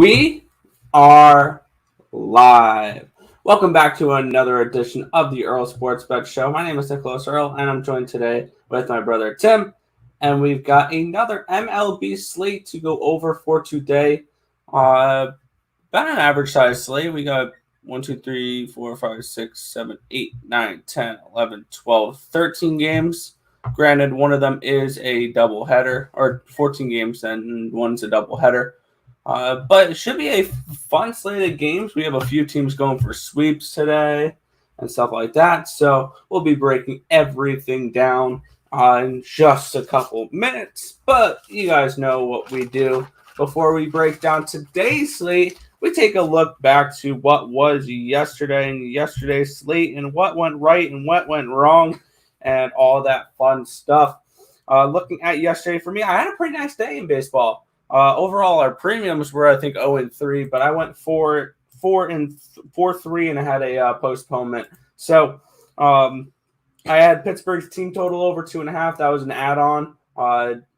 We are live. Welcome back to another edition of the Earle Sports Bet Show. My name is Nicholas Earle, and I'm joined today with my brother Tim. And we've got another MLB slate to go over for today. About an average size slate. We got 1, 2, 3, 4, 5, 6, 7, 8, 9, 10, 11, 12, 13 games. Granted, one of them is a doubleheader, or 14 games, and one's a doubleheader. But it should be a fun slate of games. We have a few teams going for sweeps today and stuff like that. So we'll be breaking everything down in just a couple minutes. But you guys know what we do. Before we break down today's slate, we take a look back to what was yesterday and yesterday's slate and what went right and what went wrong and all that fun stuff. Looking at yesterday for me, I had a pretty nice day in baseball. Overall, our premiums were, I think, 0-3, but I went 4-3 and I had a postponement. So I had Pittsburgh's team total over 2.5. That was an add-on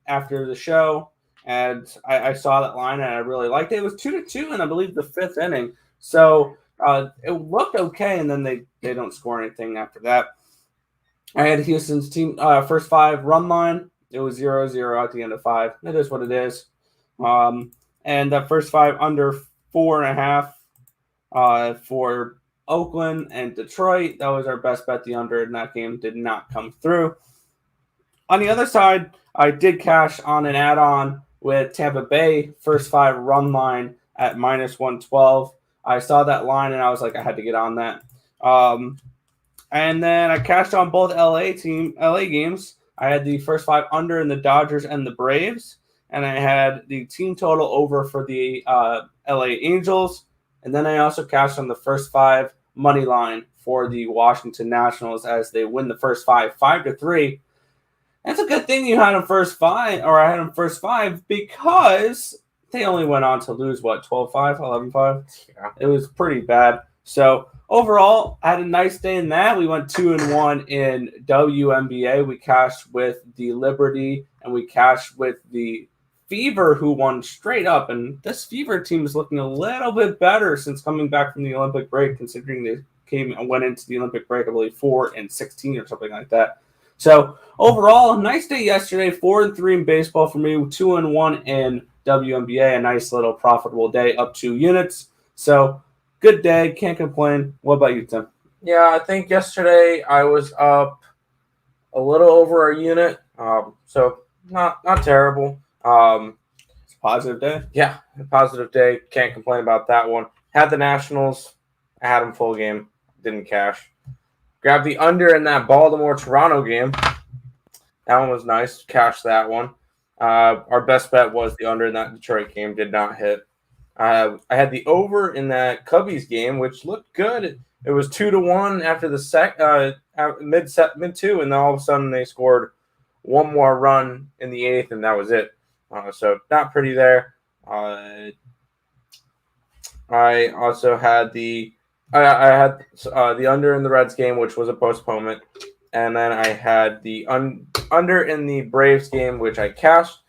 after the show, and I saw that line and I really liked it. It was 2-2 in, I believe, the fifth inning. So it looked okay, and then they don't score anything after that. I had Houston's team first 5 run line. It was 0-0 at the end of 5. It is what it is. And that first 5 under 4.5 for Oakland and Detroit. That was our best bet. The under in that game did not come through. On the other side, I did cash on an add-on with Tampa Bay first 5 run line at -112. I saw that line and I was like, I had to get on that. And then I cashed on both LA games. I had the first 5 under in the Dodgers and the Braves. And I had the team total over for the LA Angels. And then I also cashed on the first 5 money line for the Washington Nationals as they win the first 5-3. That's a good thing you had them first 5, or I had them first 5, because they only went on to lose, 12-5, 11-5? Yeah. It was pretty bad. So overall, I had a nice day in that. We went 2-1 in WNBA. We cashed with the Liberty, and we cashed with the Fever, who won straight up, and this Fever team is looking a little bit better since coming back from the Olympic break, considering they went into the Olympic break, I believe, 4-16 or something like that. So overall, a nice day yesterday. 4-3 in baseball for me. 2-1 in WNBA. A nice little profitable day, up 2 units. So good day. Can't complain. What about you, Tim? Yeah, I think yesterday I was up a little over a unit. So not terrible. It's a positive day. Yeah, a positive day. Can't complain about that one. Had the Nationals. I had them full game. Didn't cash. Grabbed the under in that Baltimore-Toronto game. That one was nice. Cashed that one. Our best bet was the under in that Detroit game. Did not hit. I had the over in that Cubbies game, which looked good. It was 2-1 after the mid 2, and then all of a sudden they scored one more run in the 8th, and that was it. So not pretty there. I also had the under in the Reds game, which was a postponement, and then I had the under in the Braves game, which I cashed,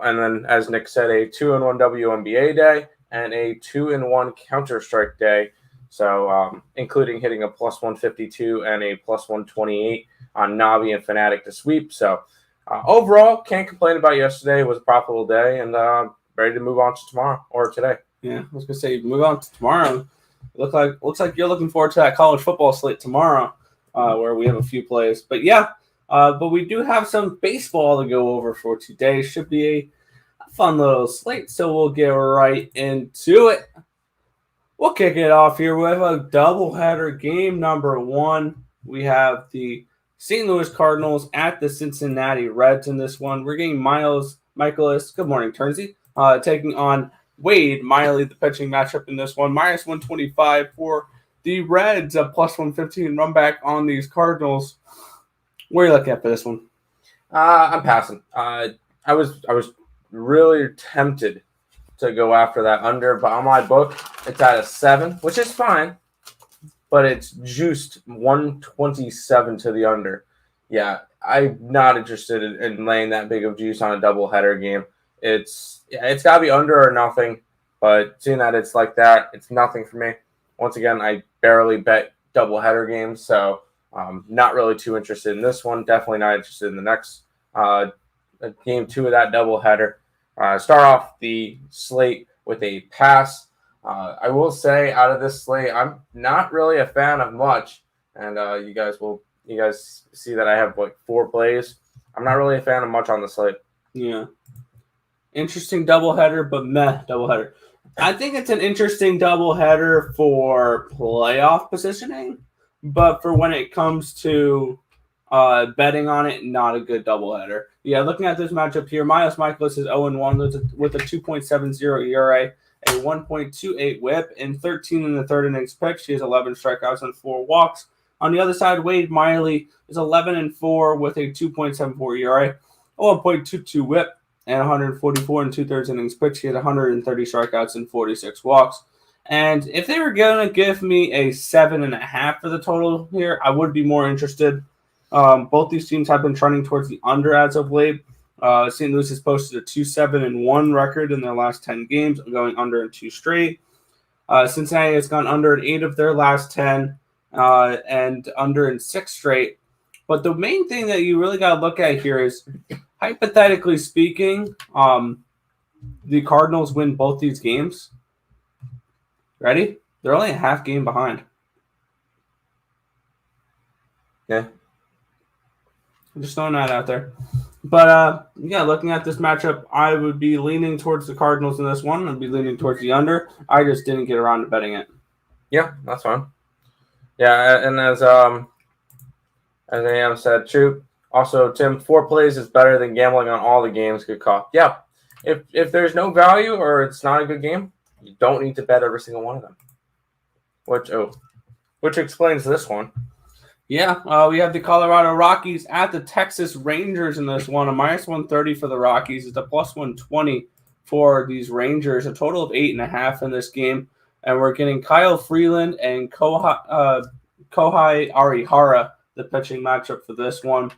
and then, as Nick said, a 2-1 WNBA day and a 2-1 Counter-Strike day. So including hitting a +152 and a +128 on Navi and Fnatic to sweep. So overall, can't complain about yesterday. It was a profitable day, and ready to move on to tomorrow or today. Yeah, I was gonna say move on to tomorrow. Looks like you're looking forward to that college football slate tomorrow, where we have a few plays. But yeah, but we do have some baseball to go over for today. Should be a fun little slate, so we'll get right into it. We'll kick it off here with a doubleheader game number 1. We have the St. Louis Cardinals at the Cincinnati Reds in this one. We're getting Michaelis. Good morning, Turnsey. Taking on Wade Miley, the pitching matchup in this one. -125 for the Reds, a +115 run back on these Cardinals. What are you looking at for this one? I'm passing. I was really tempted to go after that under, but on my book, it's at a 7, which is fine, but it's juiced 127 to the under. Yeah, I'm not interested in laying that big of juice on a doubleheader game. It's got to be under or nothing. But seeing that it's like that, it's nothing for me. Once again, I barely bet doubleheader games, so not really too interested in this one. Definitely not interested in the next game 2 of that doubleheader. Start off the slate with a pass. I will say, out of this slate, I'm not really a fan of much, and you guys see that I have like 4 plays. I'm not really a fan of much on the slate. Yeah. Interesting doubleheader, but meh doubleheader. I think it's an interesting doubleheader for playoff positioning, but for when it comes to betting on it, not a good doubleheader. Yeah, looking at this matchup here, Miles Michaelis is 0-1 with a 2.70 ERA, a 1.28 whip, and 13 in the third innings pitched. He has 11 strikeouts and 4 walks. On the other side, Wade Miley is 11-4 with a 2.74 ERA, a 1.22 whip, and 144 and 2/3 innings pitched. He had 130 strikeouts and 46 walks. And if they were going to give me a 7.5 for the total here, I would be more interested. Both these teams have been trending towards the under as of late. St. Louis has posted a 2-7-1 record in their last 10 games, going under in 2 straight. Cincinnati has gone under in 8 of their last 10 and under in 6 straight. But the main thing that you really got to look at here is, hypothetically speaking, the Cardinals win both these games. Ready? They're only a half game behind. Yeah. I'm just throwing that out there. But, looking at this matchup, I would be leaning towards the Cardinals in this one. I'd be leaning towards the under. I just didn't get around to betting it. Yeah, that's fine. Yeah, and as AM said, true. Also, Tim, 4 plays is better than gambling on all the games. Good call. Yeah, if there's no value or it's not a good game, you don't need to bet every single one of them. Which explains this one. Yeah, we have the Colorado Rockies at the Texas Rangers in this one. A -130 for the Rockies. It's a +120 for these Rangers. A total of 8.5 in this game. And we're getting Kyle Freeland and Kohei Arihara, the pitching matchup for this one.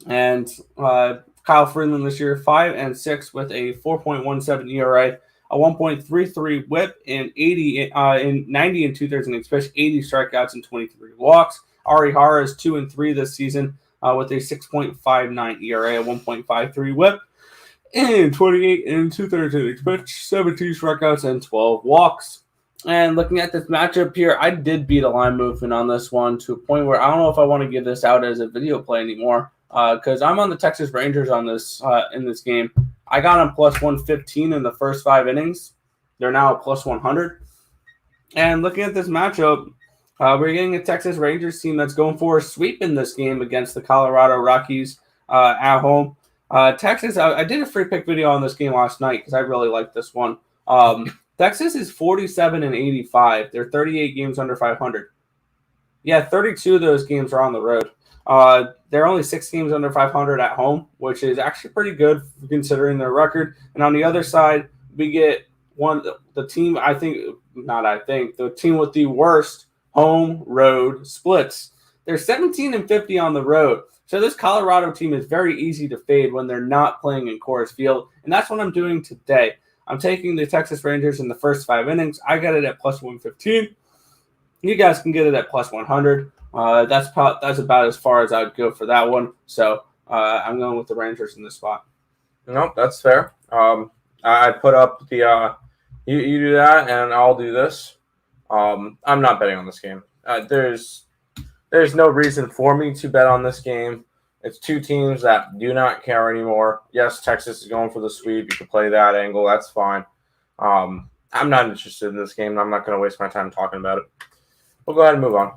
And Kyle Freeland this year, 5-6 with a 4.17 ERA, a 1.33 whip, and 90 and 2/3 innings pitched, 80 strikeouts and 23 walks. Arihara is 2-3 this season with a 6.59 ERA, a 1.53 whip, and 28 and 2/3 innings pitched, 17 strikeouts and 12 walks. And looking at this matchup here, I did beat a line movement on this one to a point where I don't know if I want to give this out as a video play anymore because I'm on the Texas Rangers on this in this game. I got them +115 in the first 5 innings. They're now +100. And looking at this matchup, we're getting a Texas Rangers team that's going for a sweep in this game against the Colorado Rockies at home. Texas, I did a free pick video on this game last night because I really liked this one. Texas is 47-85. They're 38 games under 500. Yeah, 32 of those games are on the road. They're only 6 games under 500 at home, which is actually pretty good considering their record. And on the other side, we get the team the team with the worst home road splits. They're 17-50 on the road. So this Colorado team is very easy to fade when they're not playing in Coors Field. And that's what I'm doing today. I'm taking the Texas Rangers in the first 5 innings. I got it at +115. You guys can get it at +100. That's about as far as I'd go for that one. So I'm going with the Rangers in this spot. Nope, that's fair. I put up the you do that and I'll do this. I'm not betting on this game. There's no reason for me to bet on this game. It's 2 teams that do not care anymore. Yes, Texas is going for the sweep. You can play that angle. That's fine. I'm not interested in this game. I'm not going to waste my time talking about it. We'll go ahead and move on.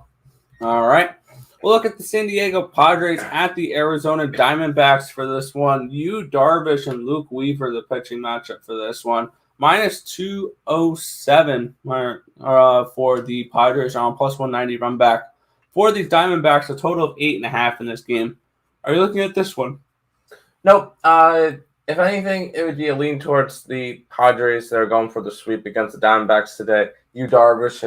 All right. We'll look at the San Diego Padres at the Arizona Diamondbacks for this one. Yu Darvish and Luke Weaver, the pitching matchup for this one. -207 for the Padres on +190 run back. For the Diamondbacks, a total of 8.5 in this game. Are you looking at this one? Nope. If anything, it would be a lean towards the Padres that are going for the sweep against the Diamondbacks today. Yu Darvish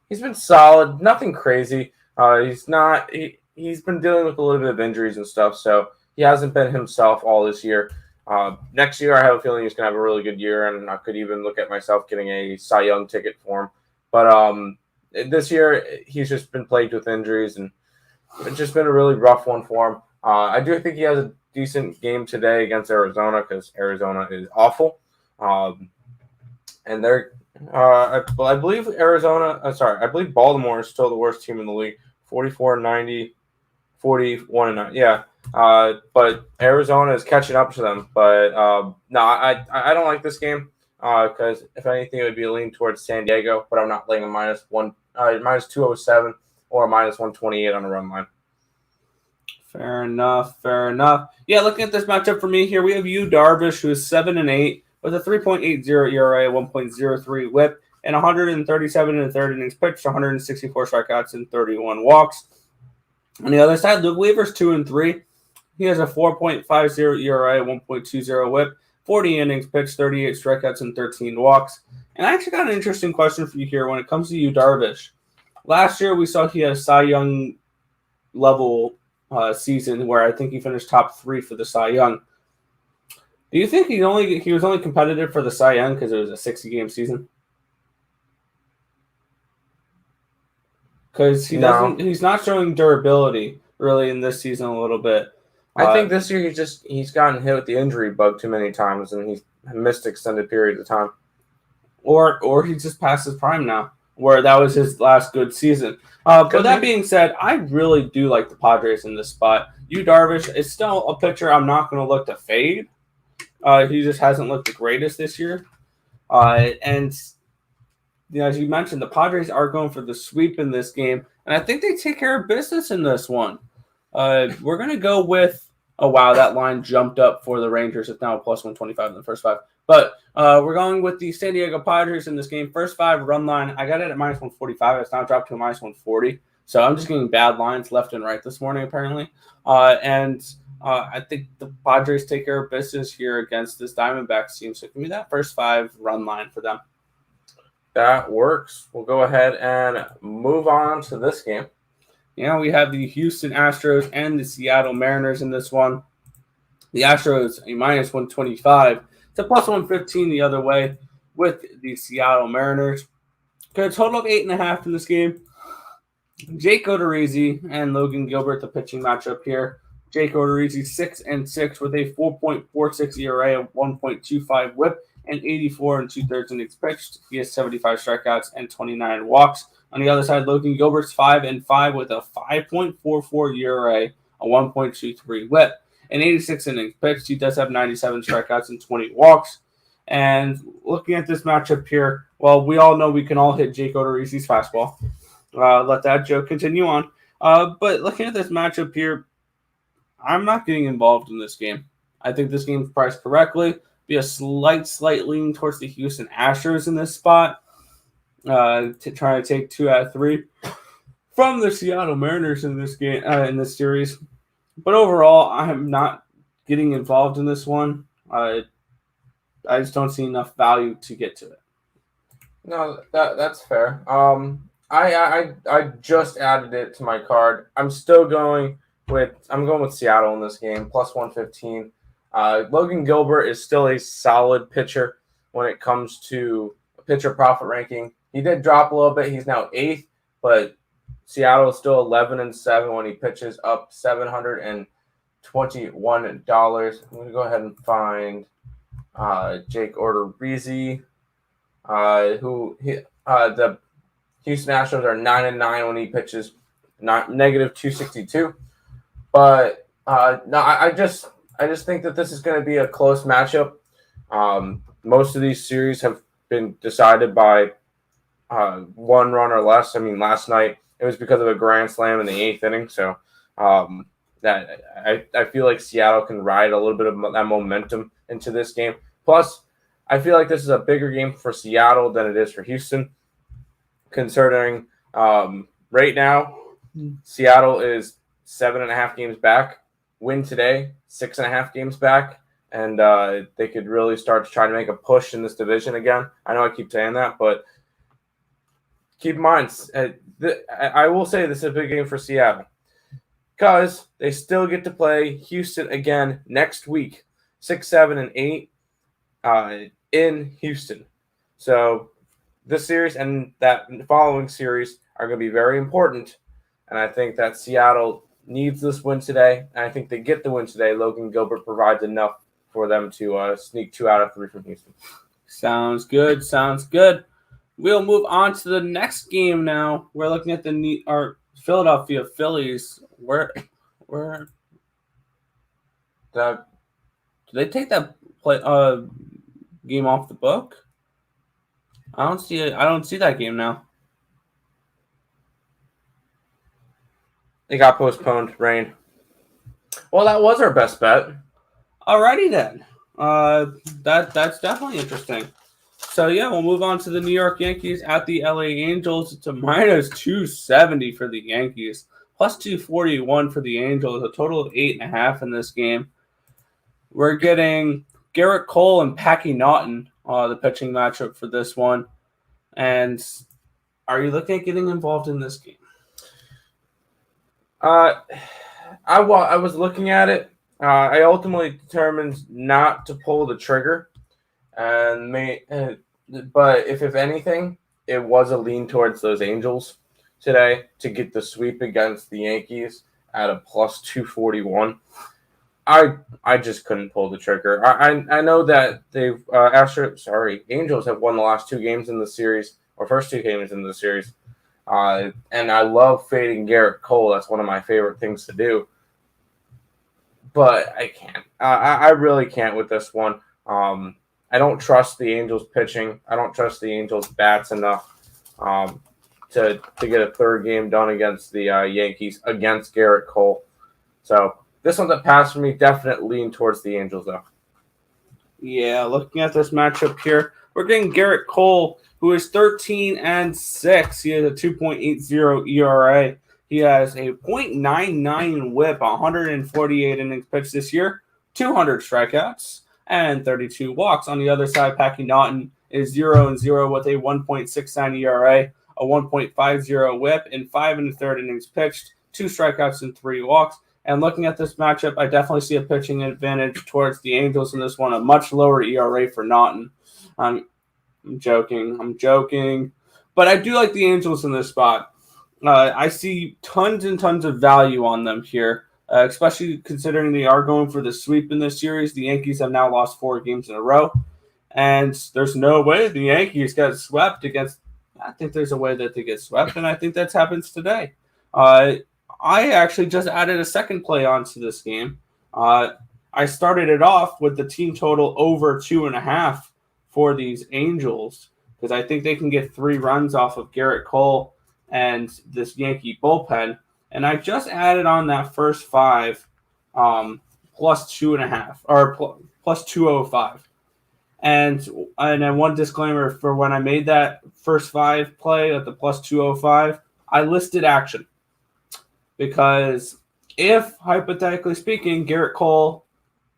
he's been solid, nothing crazy. He's been dealing with a little bit of injuries and stuff, so he hasn't been himself all this year. Next year, I have a feeling he's going to have a really good year, and I could even look at myself getting a Cy Young ticket for him. But this year, he's just been plagued with injuries, and it's just been a really rough one for him. I do think he has a decent game today against Arizona because Arizona is awful. And they're, I believe I believe Baltimore is still the worst team in the league. 44-90, 41-9. Yeah. But Arizona is catching up to them. But no, I don't like this game because if anything, it would be a lean towards San Diego. But I'm not laying a minus 207 or a minus 128 on the run line. Fair enough. Yeah, looking at this matchup for me here, we have Yu Darvish, who is 7-8 with a 3.80 ERA, 1.03 WHIP, and 137 and third innings pitched, 164 strikeouts, and 31 walks. On the other side, Luke Weaver's 2-3. He has a 4.50 ERA, 1.20 WHIP, 40 innings pitched, 38 strikeouts, and 13 walks. And I actually got an interesting question for you here when it comes to Yu Darvish. Last year, we saw he had a Cy Young level season where I think he finished top 3 for the Cy Young. Do you think he was only competitive for the Cy Young because it was a 60-game season? Because he's not showing durability really in this season a little bit. I think this year he's gotten hit with the injury bug too many times and he's missed extended periods of time. Or he's just past his prime now, where that was his last good season. But that being said, I really do like the Padres in this spot. Yu Darvish is still a pitcher I'm not going to look to fade. He just hasn't looked the greatest this year. And as you mentioned, the Padres are going for the sweep in this game, and I think they take care of business in this one. We're going to go with that line jumped up for the Rangers. It's now a plus 125 in the first 5. But we're going with the San Diego Padres in this game. First 5 run line. I got it at minus 145. It's now dropped to a minus 140. So I'm just getting bad lines left and right this morning, apparently. I think the Padres take care of business here against this Diamondbacks team. So give me that first 5 run line for them. That works. We'll go ahead and move on to this game. Yeah, we have the Houston Astros and the Seattle Mariners in this one. The Astros, a minus 125. It's a plus 115 the other way with the Seattle Mariners. Got a total of 8.5 in this game. Jake Odorizzi and Logan Gilbert, the pitching matchup here. Jake Odorizzi 6-6 with a 4.46 ERA, 1.25 WHIP, and 84 and 2/3 innings pitched. He has 75 strikeouts and 29 walks. On the other side, Logan Gilbert's 5-5 with a 5.44 ERA, a 1.23 WHIP, and 86 innings pitched. He does have 97 strikeouts and 20 walks. And looking at this matchup here, well, we all know we can all hit Jake Odorizzi's fastball. Let that joke continue on. But looking at this matchup here, I'm not getting involved in this game. I think this game's priced correctly. Be a slight lean towards the Houston Astros in this spot. To try to take 2 out of 3 from the Seattle Mariners in this game, in this series. But overall, I am not getting involved in this one. I just don't see enough value to get to it. No, that's fair. I just added it to my card. I'm going with Seattle in this game, plus 115. Logan Gilbert is still a solid pitcher when it comes to pitcher profit ranking. He did drop a little bit. He's now 8th, but Seattle is still 11-7 when he pitches up $721. I'm going to go ahead and find Jake Odorizzi, the Houston Astros are 9-9 when he pitches negative 262. But no, I just think that this is going to be a close matchup. Most of these series have been decided by 1 run or less. I mean, last night it was because of a grand slam in the 8th inning. So that I feel like Seattle can ride a little bit of that momentum into this game. Plus, I feel like this is a bigger game for Seattle than it is for Houston, considering right now Seattle is 7.5 games back. Win today, 6.5 games back. And they could really start to try to make a push in this division again. I know I keep saying that, but keep in mind, I will say this is a big game for Seattle because they still get to play Houston again next week. 6, 7, and 8 in Houston. So this series and that following series are going to be very important. And I think that Seattle needs this win today. And I think they get the win today. Logan Gilbert provides enough for them to sneak 2 out of 3 from Houston. Sounds good. Sounds good. We'll move on to the next game now. We're looking at our Philadelphia Phillies. Where did they take that game off the book? I don't see it. I don't see that game now. It got postponed. Rain. Well, that was our best bet. Alrighty then. That's definitely interesting. So yeah, we'll move on to the New York Yankees at the LA Angels. It's a minus 270 for the Yankees, plus 241 for the Angels. A total of 8.5 in this game. We're getting Garrett Cole and Packy Naughton, the pitching matchup for this one. And are you looking at getting involved in this game? I was looking at it. I ultimately determined not to pull the trigger, but if anything, it was a lean towards those Angels today to get the sweep against the Yankees at a plus 241. I just couldn't pull the trigger. I know that Angels have won the last 2 games in the series, or first 2 games in the series. And I love fading Garrett Cole. That's one of my favorite things to do. But I can't. I really can't with this one. I don't trust the Angels pitching. I don't trust the Angels bats enough to get a 3rd game done against the Yankees against Garrett Cole. So this one's a pass for me. Definite lean towards the Angels, though. Yeah, looking at this matchup here, we're getting Garrett Cole, who is 13-6. He has a 2.80 ERA. He has a .99 WHIP, 148 innings pitched this year, 200 strikeouts, and 32 walks. On the other side, Packy Naughton is 0-0 with a 1.69 ERA, a 1.50 WHIP, and 5 1/3 innings pitched, 2 strikeouts and 3 walks. And looking at this matchup, I definitely see a pitching advantage towards the Angels in this one, a much lower ERA for Naughton. I'm joking. But I do like the Angels in this spot. I see tons and tons of value on them here, especially considering they are going for the sweep in this series. The Yankees have now lost 4 games in a row, and there's no way the Yankees get swept against – I think there's a way that they get swept, and I think that happens today. I actually just added a second play onto this game. I started it off with the team total over 2.5 for these Angels because I think they can get 3 runs off of Garrett Cole and this Yankee bullpen. And I just added on that first 5 plus 2.5 or plus 205. And then one disclaimer for when I made that first 5 play at the plus 205, I listed action. Because if, hypothetically speaking, Garrett Cole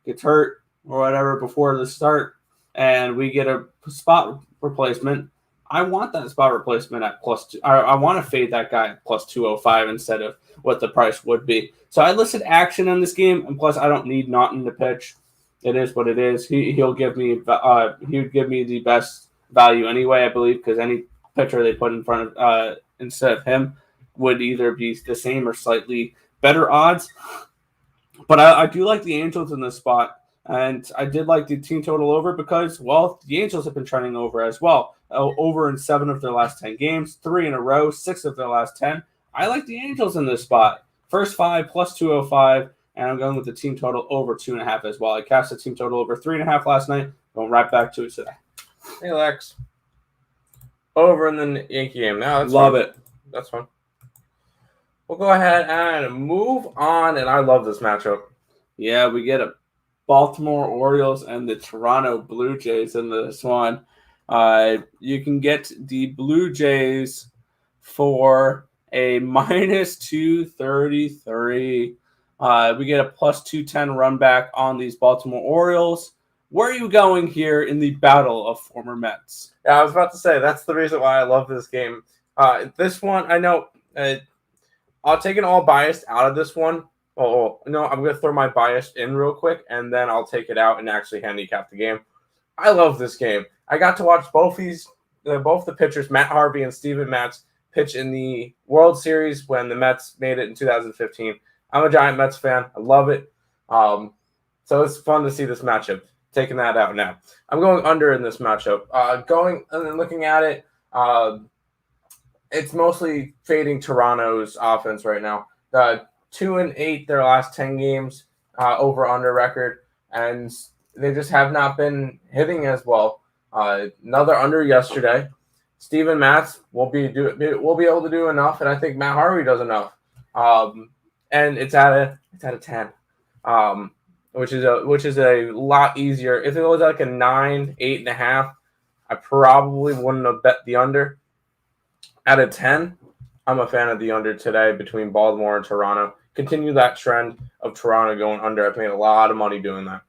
gets hurt or whatever before the start and we get a spot replacement, I want that spot replacement at plus 2. I want to fade that guy at plus 205 instead of what the price would be. So I listed action in this game, and plus I don't need Naughton to pitch. It is what it is. He would give me the best value anyway, I believe, because any pitcher they put in front of instead of him would either be the same or slightly better odds. But I do like the Angels in this spot. And I did like the team total over because, well, the Angels have been trending over as well. Over in 7 of their last 10 games, 3 in a row, 6 of their last 10. I like the Angels in this spot. First 5 plus 205, and I'm going with the team total over 2.5 as well. I cast the team total over 3.5 last night. Going right back to it today. Hey, Lex. Over in the Yankee game. Now, Love it. That's fun. We'll go ahead and move on, and I love this matchup. Yeah, we get a Baltimore Orioles and the Toronto Blue Jays in this one. You can get the Blue Jays for a minus 233. We get a plus 210 run back on these Baltimore Orioles. Where are you going here in the battle of former Mets? Yeah, I was about to say, that's the reason why I love this game. This one, I know I'll take an all biased out of this one. Oh, no, I'm going to throw my bias in real quick, and then I'll take it out and actually handicap the game. I love this game. I got to watch both the pitchers, Matt Harvey and Steven Matz, pitch in the World Series when the Mets made it in 2015. I'm a giant Mets fan. I love it. So it's fun to see this matchup. Taking that out now. I'm going under in this matchup. Going and then looking at it, it's mostly fading Toronto's offense right now. 2-8 their last 10 games over under record, and they just have not been hitting as well. Another under yesterday. Steven Matz will be able to do enough, and I think Matt Harvey does enough. And it's at a 10, which is a lot easier. If it was like a 9, 8.5, I probably wouldn't have bet the under. At a 10, I'm a fan of the under today between Baltimore and Toronto. Continue that trend of Toronto going under. I've made a lot of money doing that.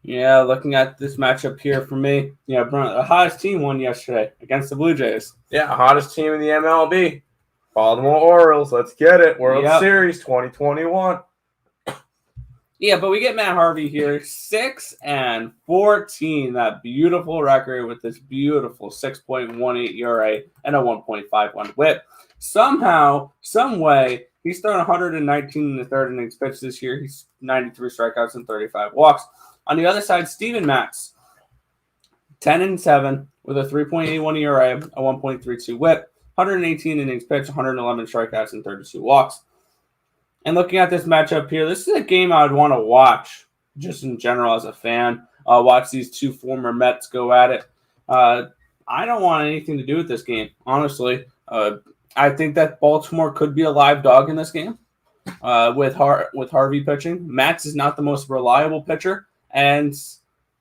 Yeah, looking at this matchup here for me, the hottest team won yesterday against the Blue Jays. Yeah, hottest team in the MLB. Baltimore Orioles. Let's get it. World Series 2021. Yeah, but we get Matt Harvey here, 6-14. That beautiful record with this beautiful 6.18 ERA and a 1.51 WHIP. Somehow, some way, he's thrown 119 in the third innings pitch this year. He's 93 strikeouts and 35 walks. On the other side, Steven Matz, 10-7 with a 3.81 ERA, a 1.32 WHIP, 118 innings pitched, 111 strikeouts and 32 walks. And looking at this matchup here, this is a game I would want to watch just in general as a fan. Watch these two former Mets go at it. I don't want anything to do with this game, honestly. I think that Baltimore could be a live dog in this game with Harvey pitching. Matz is not the most reliable pitcher, and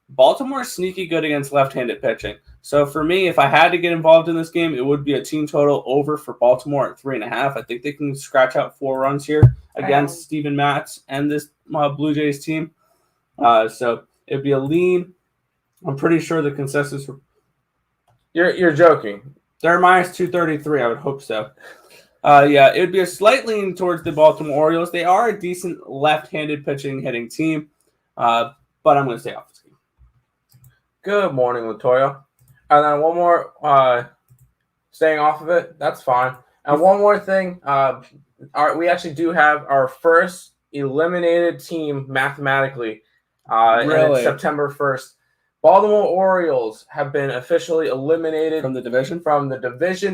Baltimore is sneaky good against left-handed pitching. So for me, if I had to get involved in this game, it would be a team total over for Baltimore at 3.5. I think they can scratch out 4 runs here against Steven Matz and this Blue Jays team. So it'd be a lean. I'm pretty sure the consensus. You're joking. They're minus 233. I would hope so. Yeah, it would be a slight lean towards the Baltimore Orioles. They are a decent left-handed hitting team, but I'm going to stay off this game. Good morning, Latoya. And then one more, staying off of it, that's fine. And one more thing, we actually do have our first eliminated team mathematically. And it's September 1st. Baltimore Orioles have been officially eliminated from the division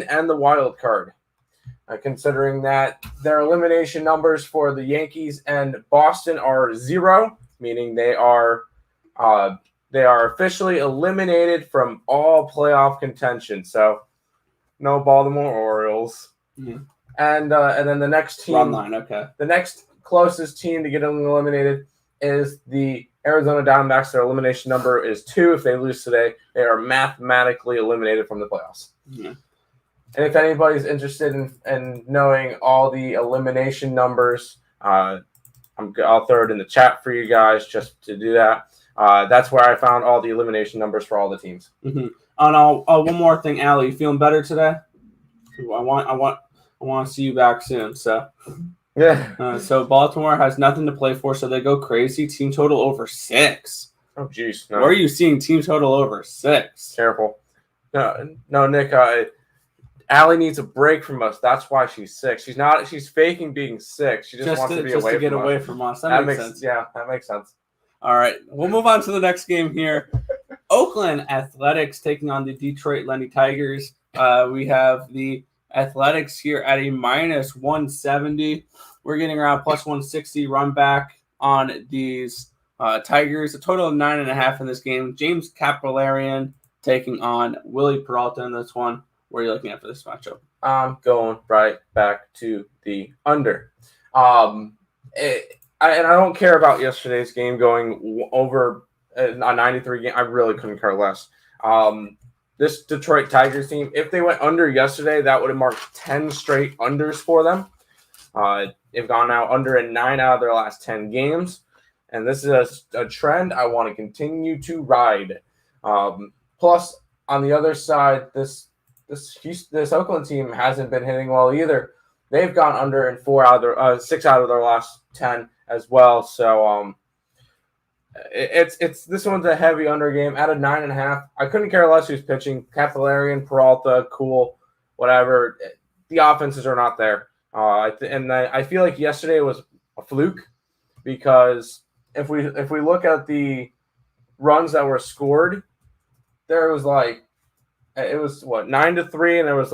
and the wild card. Considering that their elimination numbers for the Yankees and Boston are 0, meaning they are officially eliminated from all playoff contention. So, no Baltimore Orioles. Mm-hmm. And then the next team, run line, okay. The next closest team to get eliminated is the Arizona Diamondbacks. Their elimination number is 2. If they lose today, they are mathematically eliminated from the playoffs. Mm-hmm. And if anybody's interested in knowing all the elimination numbers, I'll throw it in the chat for you guys just to do that. That's where I found all the elimination numbers for all the teams. Mm-hmm. One more thing, Allie, you feeling better today? I want to see you back soon. So yeah. So Baltimore has nothing to play for, so they go crazy. Team total over 6. Oh, jeez. No. Where are you seeing team total over 6? Careful. No, Nick. Allie needs a break from us. That's why she's sick. She's faking being sick. She just wants to be away from us. That makes sense. Yeah, that makes sense. All right, we'll move on to the next game here. Oakland Athletics taking on the Detroit Lenny Tigers. We have the Athletics here at a minus 170. We're getting around plus 160 run back on these Tigers. A total of 9.5 in this game. James Capillarian taking on Willie Peralta in this one. What are you looking at for this matchup? I'm going right back to the under. And I don't care about yesterday's game going over a 93 game. I really couldn't care less. This Detroit Tigers team, if they went under yesterday, that would have marked 10 straight unders for them. They've gone now under in 9 out of their last 10 games. And this is a trend I want to continue to ride. Plus, on the other side, this Oakland team hasn't been hitting well either. They've gone under in 6 out of their last 10 as well. So it's this one's a heavy under game at a 9.5. I couldn't care less who's pitching. Catalarian, Peralta, Cool, whatever. The offenses are not there. I feel like yesterday was a fluke because if we look at the runs that were scored, there was 9-3, and there was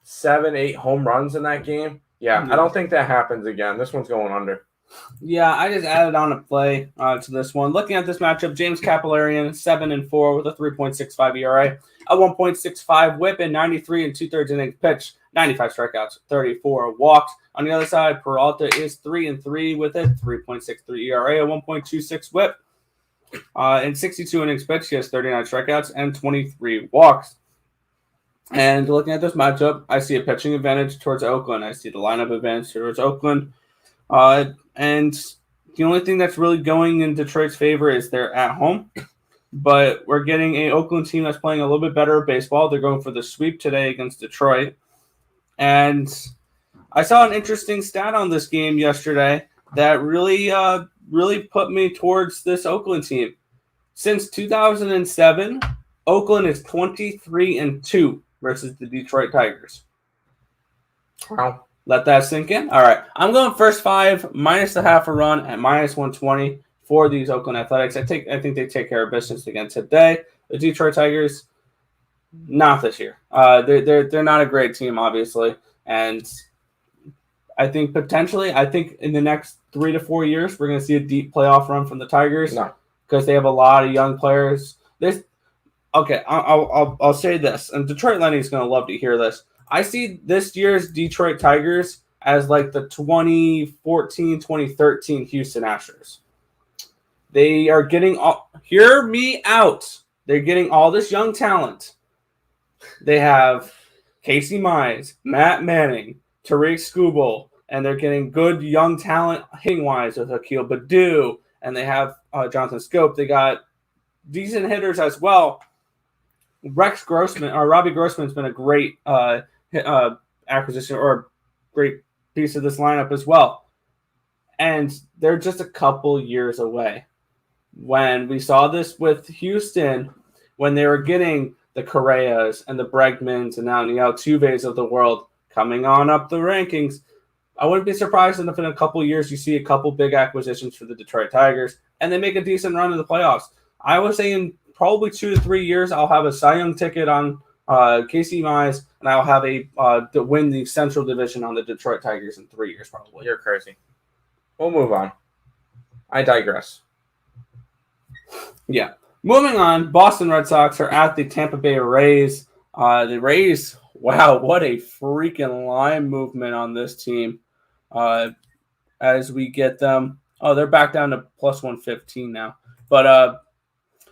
7-8 home runs in that game. Yeah, I don't think that happens again. This one's going under. Yeah, I just added on a play to this one. Looking at this matchup, James Capillarian, 7-4 with a 3.65 ERA, a 1.65 WHIP, and 93 2/3 innings pitched, 95 strikeouts, 34 walks. On the other side, Peralta is 3-3 with a 3.63 ERA, a 1.26 WHIP, in 62 innings pitched. He has 39 strikeouts and 23 walks. And looking at this matchup, I see a pitching advantage towards Oakland. I see the lineup advantage towards Oakland. And the only thing that's really going in Detroit's favor is they're at home. But we're getting an Oakland team that's playing a little bit better baseball. They're going for the sweep today against Detroit. And I saw an interesting stat on this game yesterday that really put me towards this Oakland team. Since 2007, Oakland is 23-2 versus the Detroit Tigers. Wow. Let that sink in. All right. I'm going first 5 minus the half a run at minus 120 for these Oakland Athletics. I think they take care of business again today. The Detroit Tigers, not this year. They're not a great team, obviously. And I think in the next 3 to 4 years, we're going to see a deep playoff run from the Tigers. No. Because they have a lot of young players. I'll say this, and Detroit Lenny is going to love to hear this. I see this year's Detroit Tigers as like the 2014, 2013 Houston Astros. They are getting hear me out. They're getting all this young talent. They have Casey Mize, Matt Manning, Tariq Skubal, and they're getting good young talent hitting-wise with Akil Baddoo, and they have Jonathan Scope. They got decent hitters as well. Robbie Grossman's been a great acquisition or a great piece of this lineup as well. And they're just a couple years away. When we saw this with Houston, when they were getting the Correas and the Bregmans and now the Altuves of the world coming on up the rankings, I wouldn't be surprised if in a couple of years you see a couple big acquisitions for the Detroit Tigers and they make a decent run in the playoffs. I was saying probably 2 to 3 years, I'll have a Cy Young ticket on Casey Mize, and I'll have to win the Central Division on the Detroit Tigers in 3 years, probably. You're crazy. We'll move on. I digress. Yeah. Moving on, Boston Red Sox are at the Tampa Bay Rays. The Rays, wow, what a freaking line movement on this team. As we get them, they're back down to plus 115 now. But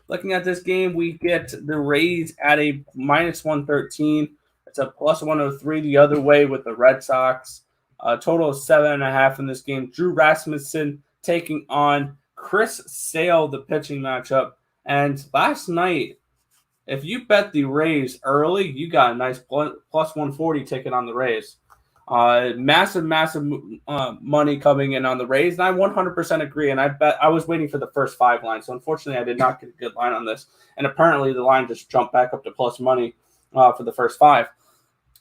looking at this game, we get the Rays at a minus 113. It's a plus 103 the other way with the Red Sox. A total of 7.5 in this game. Drew Rasmussen taking on Chris Sale, the pitching matchup. And last night, if you bet the Rays early, you got a nice plus 140 ticket on the Rays. Massive money coming in on the Rays, and I 100% agree. And I was waiting for the first 5 line, so unfortunately I did not get a good line on this. And apparently the line just jumped back up to plus money for the first 5.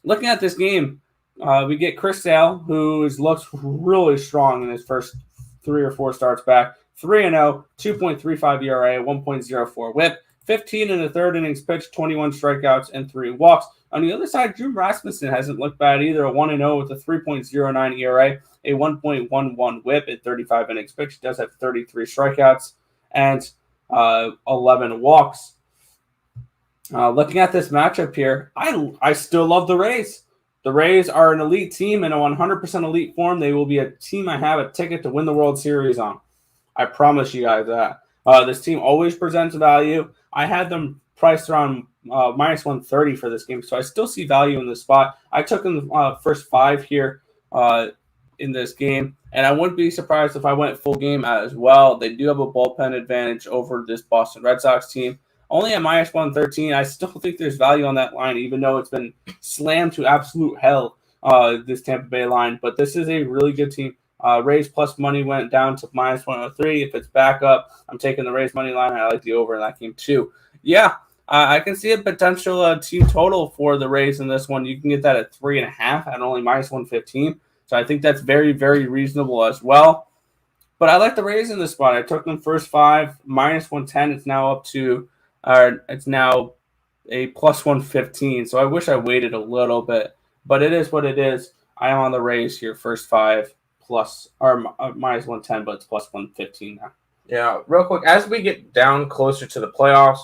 Looking at this game, we get Chris Sale, who looks really strong in his first 3 or 4 starts back. 3-0, 2.35 ERA, 1.04 WHIP, 15 1/3 innings pitched, 21 strikeouts, and 3 walks. On the other side, Drew Rasmussen hasn't looked bad either. A 1-0 with a 3.09 ERA, a 1.11 WHIP at 35 innings pitched. He does have 33 strikeouts and 11 walks. Looking at this matchup here, I still love the Rays. The Rays are an elite team in a 100% elite form. They will be a team I have a ticket to win the World Series on. I promise you guys that. This team always presents value. I had them priced around minus 130 for this game, so I still see value in this spot. I took in the first 5 here in this game, and I wouldn't be surprised if I went full game as well. They do have a bullpen advantage over this Boston Red Sox team. Only at minus 113, I still think there's value on that line, even though it's been slammed to absolute hell this Tampa Bay line, but this is a really good team. Rays plus money went down to minus 103. If it's back up, I'm taking the Rays money line. I like the over in that game too. Yeah, I can see a potential team total for the Rays in this one. You can get that at 3.5 at only minus 115. So I think that's very, very reasonable as well. But I like the Rays in this spot. I took them first 5, minus 110. It's now up to, it's now a plus 115. So I wish I waited a little bit, but it is what it is. I am on the Rays here, first 5 plus or minus 110, but it's plus 115 now. Yeah, real quick, as we get down closer to the playoffs,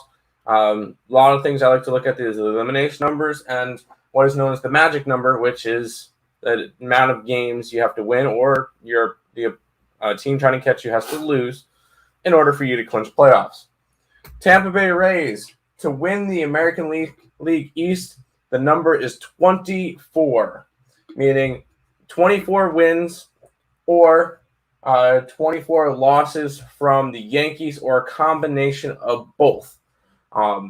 a lot of things I like to look at is the elimination numbers and what is known as the magic number, which is the amount of games you have to win or the team trying to catch you has to lose in order for you to clinch playoffs. Tampa Bay Rays, to win the American League East, the number is 24, meaning 24 wins or 24 losses from the Yankees or a combination of both.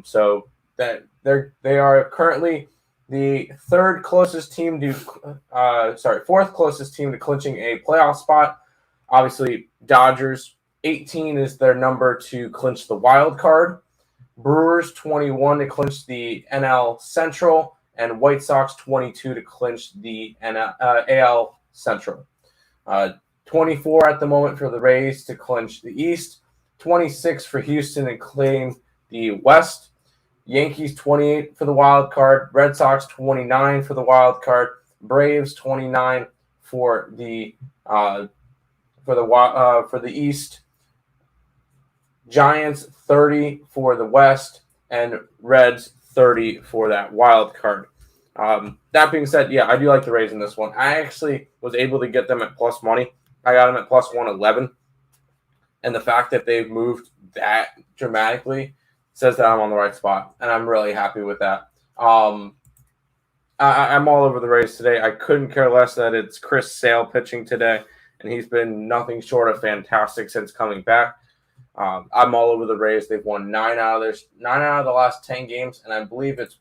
So that they are currently the fourth closest team to clinching a playoff spot. Obviously, Dodgers 18 is their number to clinch the wild card. Brewers 21 to clinch the NL Central, and White Sox 22 to clinch the AL Central. 24 at the moment for the Rays to clinch the East. 26 for Houston to claim the West. Yankees 28 for the wild card. Red Sox 29 for the wild card. Braves 29 for the East. Giants 30 for the West, and Reds 30 for that wild card. That being said, yeah, I do like the Rays in this one. I actually was able to get them at plus money. I got them at plus 111, and the fact that they've moved that dramatically says that I'm on the right spot, and I'm really happy with that. I'm all over the Rays today. I couldn't care less that it's Chris Sale pitching today, and he's been nothing short of fantastic since coming back. I'm all over the Rays. They've won 9 out of the last 10 games, and I believe it's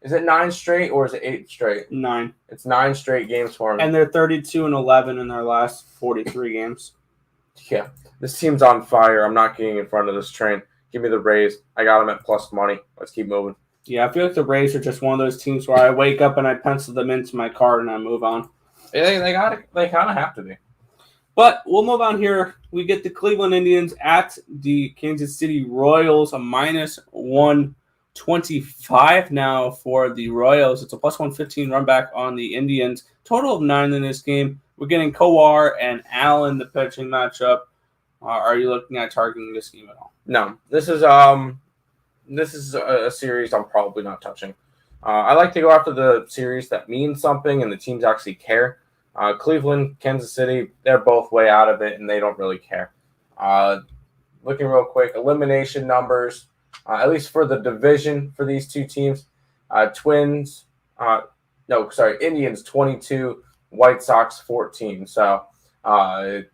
is it 9 straight or is it 8 straight? 9. It's 9 straight games for them. And they're 32-11 in their last 43 games. Yeah, this team's on fire. I'm not getting in front of this train. Give me the Rays. I got them at plus money. Let's keep moving. Yeah, I feel like the Rays are just one of those teams where I wake up and I pencil them into my card and I move on. They kind of have to be. But we'll move on here. We get the Cleveland Indians at the Kansas City Royals, a minus 125 now for the Royals. It's a plus 115 run back on the Indians. Total of 9 in this game. We're getting Kowar and Allen, the pitching matchup. Are you looking at targeting this game at all? No. This is a series I'm probably not touching. I like to go after the series that means something and the teams actually care. Cleveland, Kansas City, they're both way out of it, and they don't really care. Looking real quick, elimination numbers, at least for the division for these two teams. Indians 22, White Sox 14. So I'm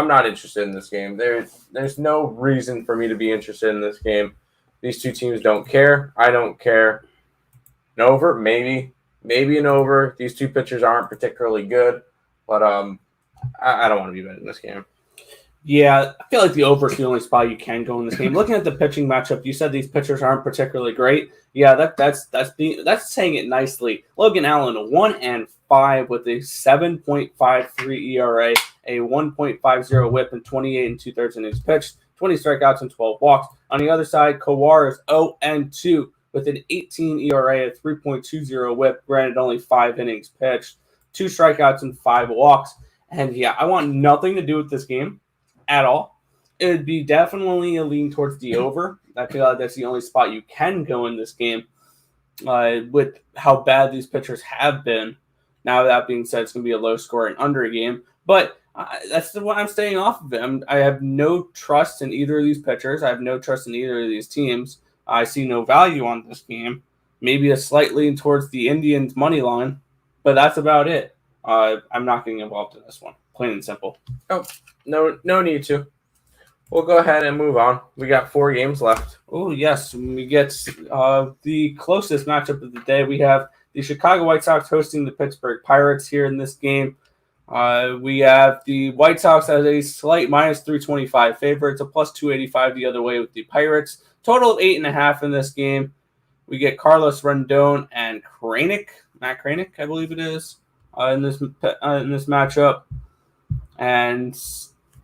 not interested in this game. There's no reason for me to be interested in this game. These two teams don't care. I don't care. An over, maybe an over. These two pitchers aren't particularly good, but I don't want to be betting this game. Yeah, I feel like the over is the only spot you can go in this game. Looking at the pitching matchup, you said these pitchers aren't particularly great. Yeah, that's saying it nicely. Logan Allen, 1-5 with a 7.53 ERA, a 1.50 WHIP, and 28 2/3 innings pitched, 20 strikeouts and 12 walks. On the other side, Kowar is 0-2 with an 18 ERA, a 3.20 WHIP, granted only 5 innings pitched, 2 strikeouts and 5 walks. And yeah, I want nothing to do with this game at all. It would be definitely a lean towards the over. I feel like that's the only spot you can go in this game with how bad these pitchers have been. Now, that being said, it's going to be a low-scoring under game. But that's what I'm staying off of it. I have no trust in either of these pitchers. I have no trust in either of these teams. I see no value on this game. Maybe a slight lean towards the Indians' money line, but that's about it. I'm not getting involved in this one. Plain and simple. Oh, no need to. We'll go ahead and move on. We got 4 games left. Oh, yes. We get the closest matchup of the day. We have the Chicago White Sox hosting the Pittsburgh Pirates here in this game. We have the White Sox as a slight minus 325 favorite. It's a plus 285 the other way with the Pirates. Total of 8.5 in this game. We get Carlos Rendon and Matt Kranick, I believe it is, in this matchup. And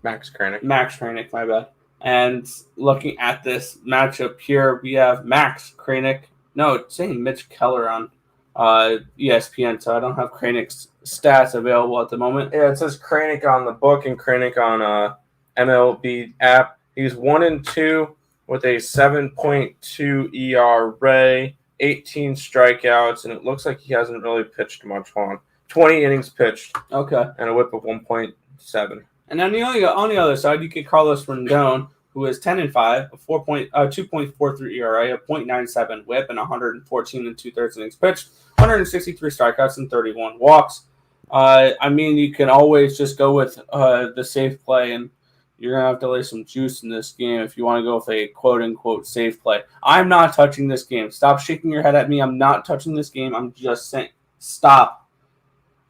Max Kranick, my bad. And looking at this matchup here, we have Max Kranick. No, it's saying Mitch Keller on ESPN, so I don't have Kranick's stats available at the moment. Yeah, it says Kranick on the book and Kranick on MLB app. He's 1-2 with a 7.2 ERA, 18 strikeouts, and it looks like he hasn't really pitched much. Hold on. 20 innings pitched. Okay. And a whip of 1.7. And then on the other side, you get Carlos Rendon, who is 10-5, a 2.43 ERA, a .97 WHIP, and 114 2/3 innings pitched, 163 strikeouts and 31 walks. I mean, you can always just go with the safe play, and you're gonna have to lay some juice in this game if you want to go with a quote unquote safe play. I'm not touching this game. Stop shaking your head at me. I'm not touching this game. I'm just saying, stop.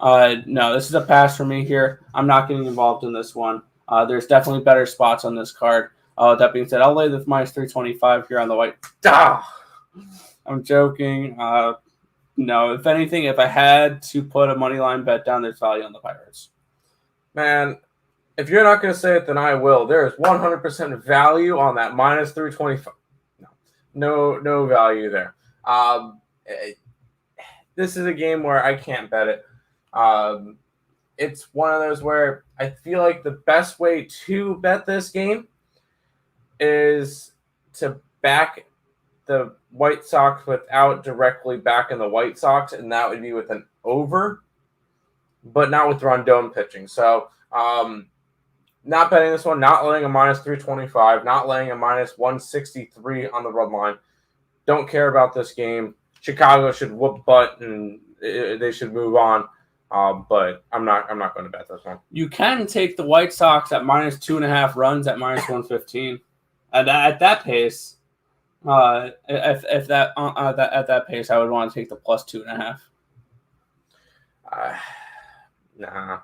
No, this is a pass for me here. I'm not getting involved in this one. There's definitely better spots on this card. That being said, I'll lay the minus 325 here on the white. I'm joking. No, if anything, if I had to put a money line bet down, there's value on the Pirates. Man, if you're not going to say it, then I will. There is 100% value on that minus 325. No value there. This is a game where I can't bet it. It's one of those where I feel like the best way to bet this game is to back the White Sox without directly backing the White Sox, and that would be with an over, but not with Rondon pitching. So, not betting this one, not laying a minus 325, not laying a minus 163 on the run line. Don't care about this game. Chicago should whoop butt and they should move on. But I'm not going to bet this one. You can take the White Sox at minus 2.5 runs at minus 115. At that pace, at that pace, I would want to take the plus 2.5. Nah.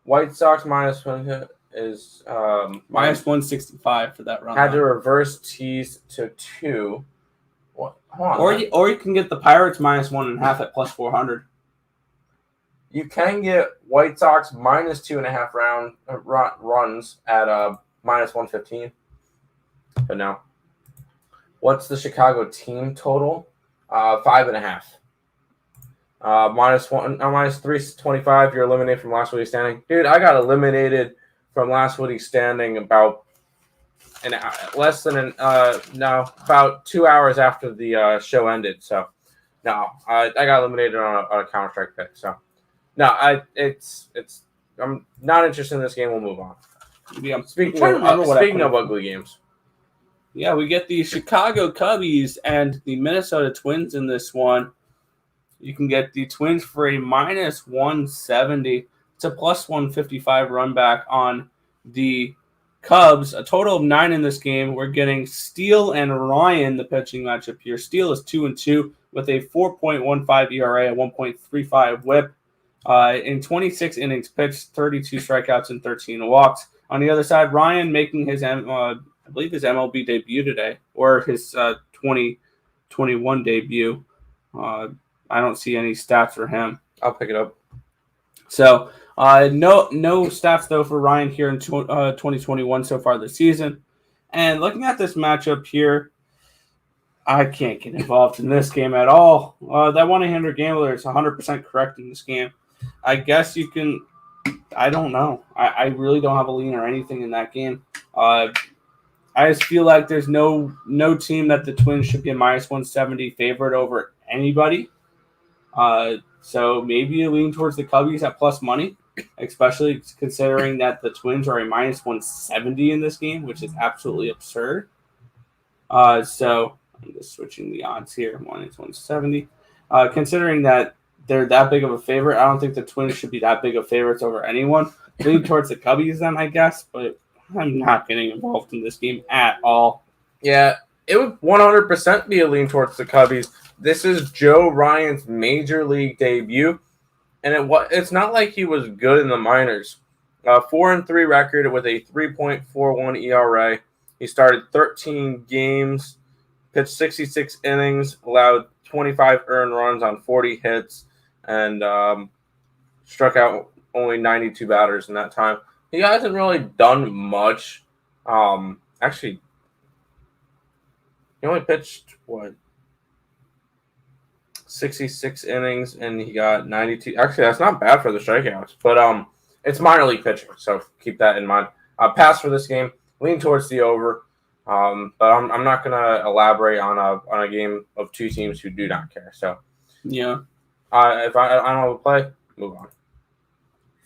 White Sox minus 1 is minus 165 for that run. Had to reverse tease to 2. What? Or you can get the Pirates minus 1.5 at plus 400. You can get White Sox minus 2.5 runs at minus 115. But no. What's the Chicago team total? 5.5. Minus 325. You're eliminated from last week's standing. Dude, I got eliminated from last week's standing about about 2 hours after the show ended. So, no, I got eliminated on a Counter-Strike pick. So, no, I'm not interested in this game. We'll move on. Yeah, Speaking of ugly games. Yeah, we get the Chicago Cubbies and the Minnesota Twins in this one. You can get the Twins for a minus 170. It's a plus 155 run back on the Cubs. A total of 9 in this game. We're getting Steele and Ryan, the pitching matchup here. Steele is 2-2 with a 4.15 ERA, a 1.35 WHIP. In 26 innings pitched, 32 strikeouts and 13 walks. On the other side, Ryan making his I believe his MLB debut today, or his 2021 debut. I don't see any stats for him. I'll pick it up. So, no stats, though, for Ryan here in 2021 so far this season. And looking at this matchup here, I can't get involved in this game at all. That 1-800 gambler is 100% correct in this game. I guess you can – I don't know. I really don't have a lean or anything in that game. I just feel like there's no team that the Twins should be a minus 170 favorite over anybody. So maybe you lean towards the Cubbies at plus money, especially considering that the Twins are a minus 170 in this game, which is absolutely absurd. So I'm just switching the odds here, minus 170. Considering that they're that big of a favorite, I don't think the Twins should be that big of favorites over anyone. Lean towards the Cubbies then, I guess, but I'm not getting involved in this game at all. Yeah, It would 100% be a lean towards the Cubbies. This is Joe Ryan's major league debut, and it's not like he was good in the minors. 4-3 record with a 3.41 ERA. He started 13 games, pitched 66 innings, allowed 25 earned runs on 40 hits, and struck out only 92 batters in that time. He hasn't really done much. Actually, he only pitched 66 innings, and he got 92. Actually, that's not bad for the strikeouts, but it's minor league pitching, so keep that in mind. Pass for this game, lean towards the over, but I'm not gonna elaborate on a game of two teams who do not care. So yeah, if I don't have a play, move on.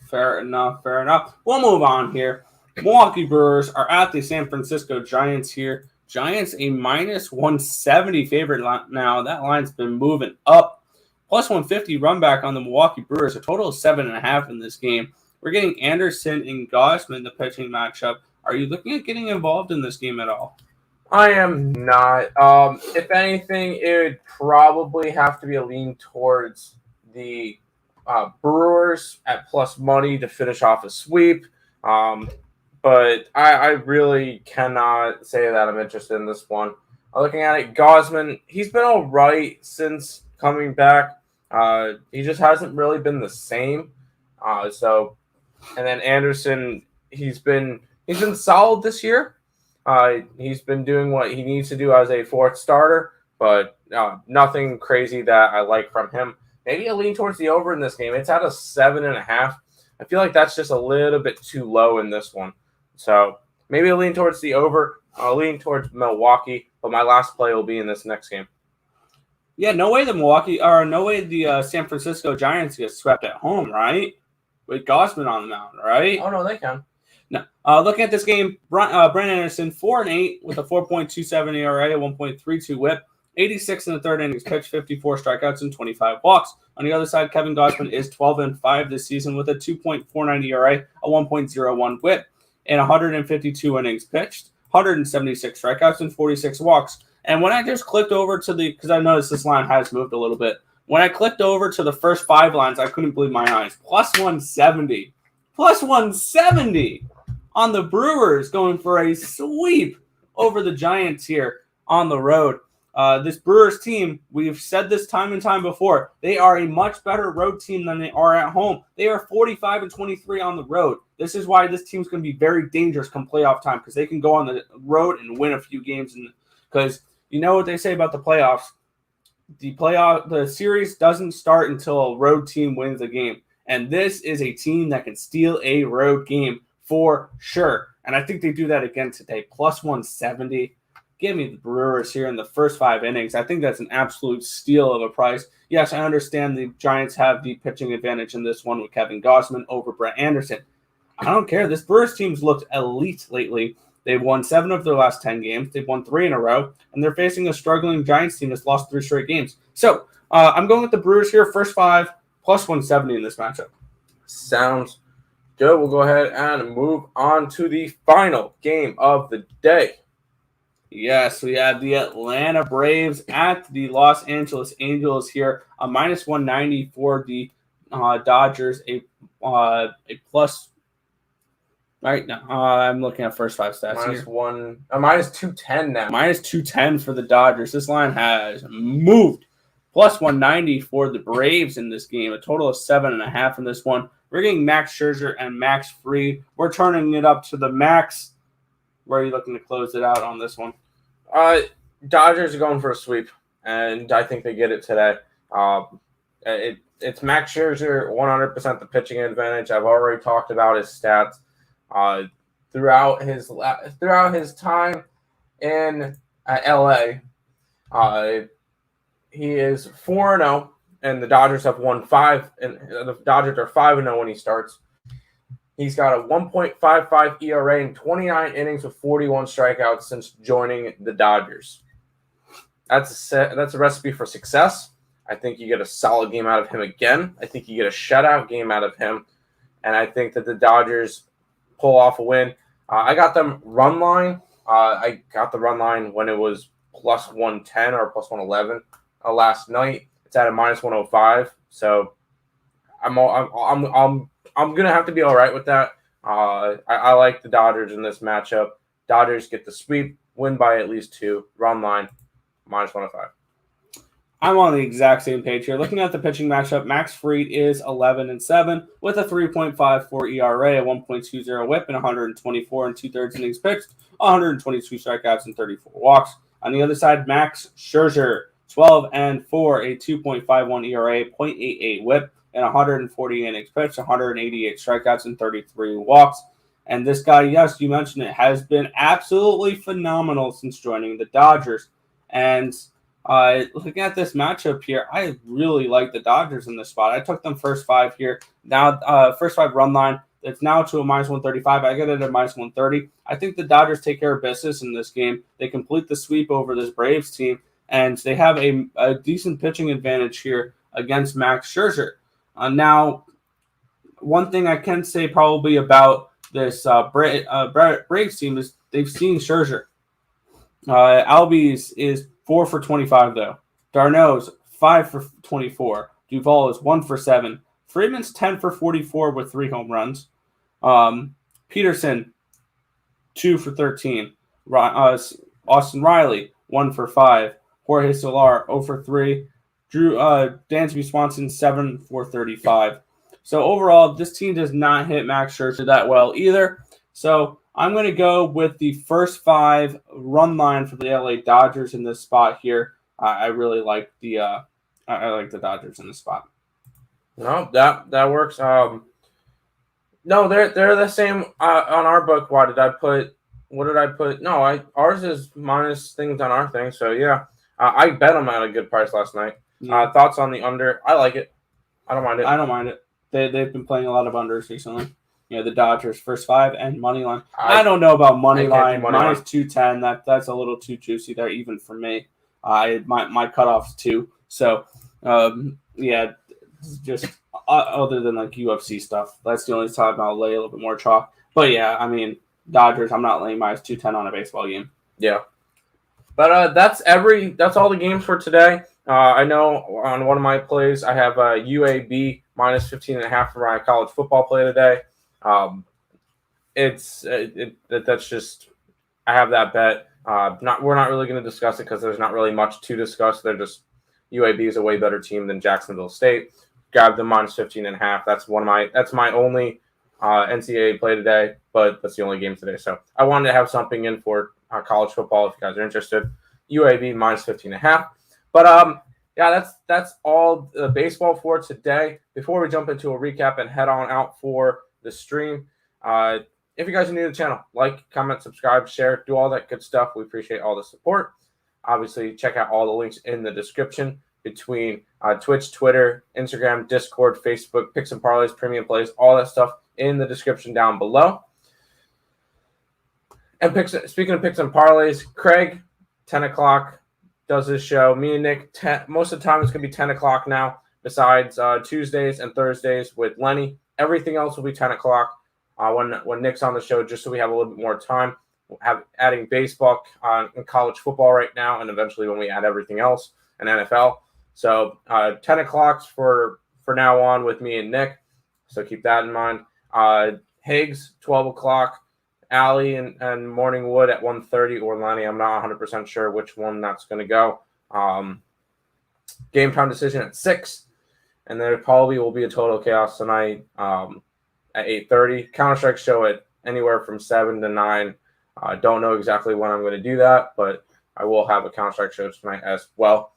Fair enough. We'll move on here. Milwaukee Brewers are at the San Francisco Giants here. Giants a minus 170 favorite now. That line's been moving up. Plus 150 run back on the Milwaukee Brewers. A total of 7.5 in this game. We're getting Anderson and Gausman, the pitching matchup. Are you looking at getting involved in this game at all? I am not. If anything, it would probably have to be a lean towards the Brewers at plus money to finish off a sweep. But I really cannot say that I'm interested in this one. Looking at it, Gausman, he's been all right since coming back. He just hasn't really been the same. And then Anderson, he's been solid this year. He's been doing what he needs to do as a fourth starter, but nothing crazy that I like from him. Maybe a lean towards the over in this game. It's at a 7.5. I feel like that's just a little bit too low in this one. So maybe a lean towards the over. I'll lean towards Milwaukee, but my last play will be in this next game. Yeah, no way the San Francisco Giants get swept at home, right? With Gausman on the mound, right? Oh, no, they can. No. Looking at this game, Brent Anderson, 4-8 with a 4.27 ERA, 1.32 WHIP, 86 in the third innings pitched, 54 strikeouts, and 25 walks. On the other side, Kevin Gausman is 12-5 this season with a 2.49 ERA, a 1.01 WHIP, and 152 innings pitched, 176 strikeouts, and 46 walks. And when I just clicked over to because I noticed this line has moved a little bit. When I clicked over to the first 5 lines, I couldn't believe my eyes. Plus 170. Plus 170 on the Brewers going for a sweep over the Giants here on the road. This Brewers team, we've said this time and time before, they are a much better road team than they are at home. They are 45-23 on the road. This is why this team's going to be very dangerous come playoff time, because they can go on the road and win a few games. Because you know what they say about the playoffs. The series doesn't start until a road team wins a game. And this is a team that can steal a road game for sure. And I think they do that again today. Plus 170. Give me the Brewers here in the first 5 innings. I think that's an absolute steal of a price. Yes, I understand the Giants have the pitching advantage in this one with Kevin Gausman over Brett Anderson. I don't care. This Brewers team's looked elite lately. They've won 7 of their last 10 games. They've won 3 in a row, and they're facing a struggling Giants team that's lost 3 straight games. So I'm going with the Brewers here, first 5, plus 170 in this matchup. Sounds good. We'll go ahead and move on to the final game of the day. Yes, we have the Atlanta Braves at the Los Angeles Angels here. A minus 190 for the Dodgers. A plus. Right now, I'm looking at first 5 stats minus here. Minus 210 now. Minus 210 for the Dodgers. This line has moved. Plus 190 for the Braves in this game. A total of 7.5 in this one. We're getting Max Scherzer and Max Fried. We're turning it up to the max. Where are you looking to close it out on this one? Dodgers are going for a sweep, and I think they get it today. It's Max Scherzer, 100% the pitching advantage. I've already talked about his stats. Throughout his time in LA, he is 4-0, and the Dodgers have won 5, and the Dodgers are 5-0 when he starts. He's got a 1.55 ERA in 29 innings with 41 strikeouts since joining the Dodgers. That's a recipe for success. I think you get a solid game out of him again. I think you get a shutout game out of him, and I think that the Dodgers pull off a win. I got them run line. I got the run line when it was plus 110 or plus 111 last night. It's at a minus 105. So I'm gonna have to be all right with that. I like the Dodgers in this matchup. Dodgers get the sweep, win by at least 2, run line, minus 105. I'm on the exact same page here. Looking at the pitching matchup, Max Fried is 11-7 with a 3.54 ERA, a 1.20 WHIP, and 124 and 2/3 innings pitched, 122 strikeouts, and 34 walks. On the other side, Max Scherzer, 12-4, a 2.51 ERA, 0.88 WHIP, and 140 innings pitched, 188 strikeouts, and 33 walks. And this guy, yes, you mentioned it, has been absolutely phenomenal since joining the Dodgers. And looking at this matchup here, I really like the Dodgers in this spot. I took them first 5 here. Now, first 5 run line. It's now to a minus 135. I get it at minus 130. I think the Dodgers take care of business in this game. They complete the sweep over this Braves team, and they have a decent pitching advantage here against Max Scherzer. Now, one thing I can say probably about this Braves team is they've seen Scherzer. Albies is 4 for 25 though. Darno's 5 for 24. Duvall is 1 for 7. Freeman's 10 for 44 with 3 home runs. Peterson 2 for 13. Austin Riley 1 for 5. Jorge Soler 0 for 3. Dansby Swanson 7 for 35. So overall, this team does not hit Max Scherzer that well either. So I'm going to go with the first 5 run line for the LA Dodgers in this spot here. I really like I like the Dodgers in this spot. No, that works. No, they're the same on our book. What did I put? No, ours is minus things on our thing. So yeah, I bet them at a good price last night. Yeah. Thoughts on the under? I like it. I don't mind it. I don't mind it. They've been playing a lot of unders recently. The Dodgers first 5 and money line. I don't know about money line. Minus 210. That's a little too juicy there, even for me. My cutoff's 2. So yeah, just other than like UFC stuff, that's the only time I'll lay a little bit more chalk. But yeah, I mean Dodgers. I'm not laying minus 210 on a baseball game. Yeah, but that's all the games for today. I know on one of my plays I have UAB minus 15.5 for my college football play today. That's just I have that bet. We're not really going to discuss it because there's not really much to discuss. UAB is a way better team than Jacksonville State. Grab the minus 15.5. That's my only NCAA play today, but that's the only game today. So I wanted to have something in for college football if you guys are interested. UAB minus 15.5. But yeah, that's all the baseball for today. Before we jump into a recap and head on out for the stream, if you guys are new to the channel, like, comment, subscribe, share, do all that good stuff. We appreciate all the support. Obviously, check out all the links in the description between Twitch, Twitter, Instagram, Discord, Facebook, Picks and Parleys, Premium Plays, all that stuff in the description down below. And speaking of Picks and Parleys, Craig, 10 o'clock, does his show. Me and Nick, most of the time it's going to be 10 o'clock now, besides Tuesdays and Thursdays with Lenny. Everything else will be 10 o'clock when Nick's on the show, just so we have a little bit more time. We'll adding baseball and college football right now, and eventually when we add everything else and NFL. So 10 o'clock for now on with me and Nick. So keep that in mind. Higgs, 12 o'clock. Allie and Morningwood at 1:30, or Lenny. I'm not 100% sure which one that's going to go. Game time decision at 6. And there probably will be a total chaos tonight at 8:30. Counter-Strike show at anywhere from 7 to 9. I don't know exactly when I'm going to do that, but I will have a Counter-Strike show tonight as well.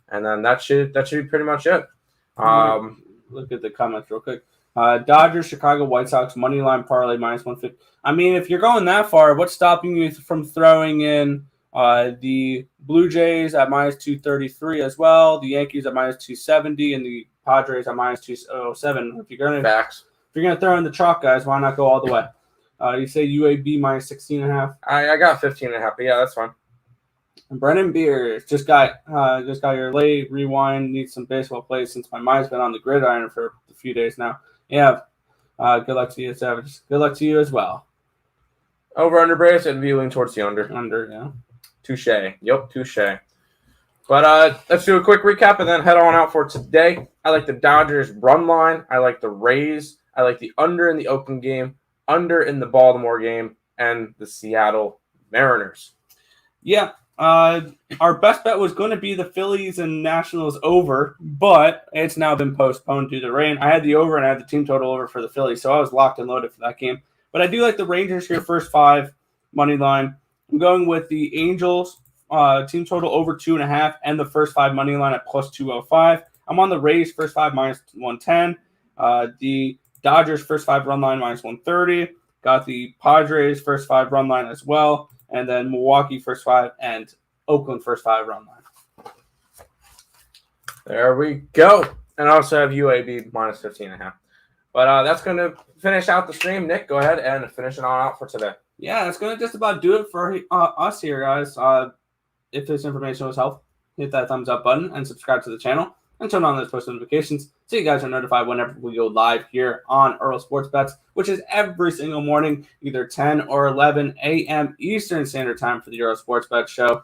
And then that should be pretty much it. Look at the comments real quick. Dodgers, Chicago White Sox, money line parlay minus 150. I mean, if you're going that far, what's stopping you from throwing in the Blue Jays at minus 233 as well, the Yankees at minus 270, and the Padres at minus 207? If you're gonna throw in the chalk, guys, why not go all the way? You say UAB minus 16.5. I got 15.5, but yeah, that's fine. And Brennan Beer just got your late rewind. Needs some baseball plays since my mind's been on the gridiron for a few days now. Yeah. Good luck to you, Savage. Good luck to you as well. Over under Braves and viewing towards the under. Under, yeah. Touche. Yep, touche. But let's do a quick recap and then head on out for today. I like the Dodgers run line. I like the Rays. I like the under in the Oakland game, under in the Baltimore game, and the Seattle Mariners. Yeah. Our best bet was going to be the Phillies and Nationals over, but it's now been postponed due to rain. I had the over and I had the team total over for the Phillies, so I was locked and loaded for that game. But I do like the Rangers here, first 5 money line. I'm going with the Angels team total over 2.5 and the first 5 money line at plus 205. I'm on the Rays first 5 minus 110. The Dodgers first 5 run line minus 130. Got the Padres first 5 run line as well. And then Milwaukee first 5 and Oakland first 5 run line. There we go. And I also have UAB minus 15.5. But that's going to finish out the stream. Nick, go ahead and finish it on out for today. Yeah, that's going to just about do it for us here, guys. If this information was helpful, hit that thumbs up button and subscribe to the channel and turn on those post notifications so you guys are notified whenever we go live here on Earle Sports Bets, which is every single morning, either 10 or 11 a.m. Eastern Standard Time for the Earle Sports Bet Show.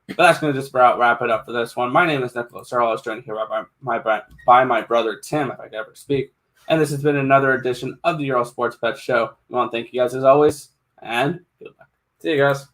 But that's going to just about wrap it up for this one. My name is Nicholas Earle. I was joined here by my brother Tim, if I could ever speak. And this has been another edition of the Earle Sports Bet Show. We want to thank you guys as always, and good luck. See you guys.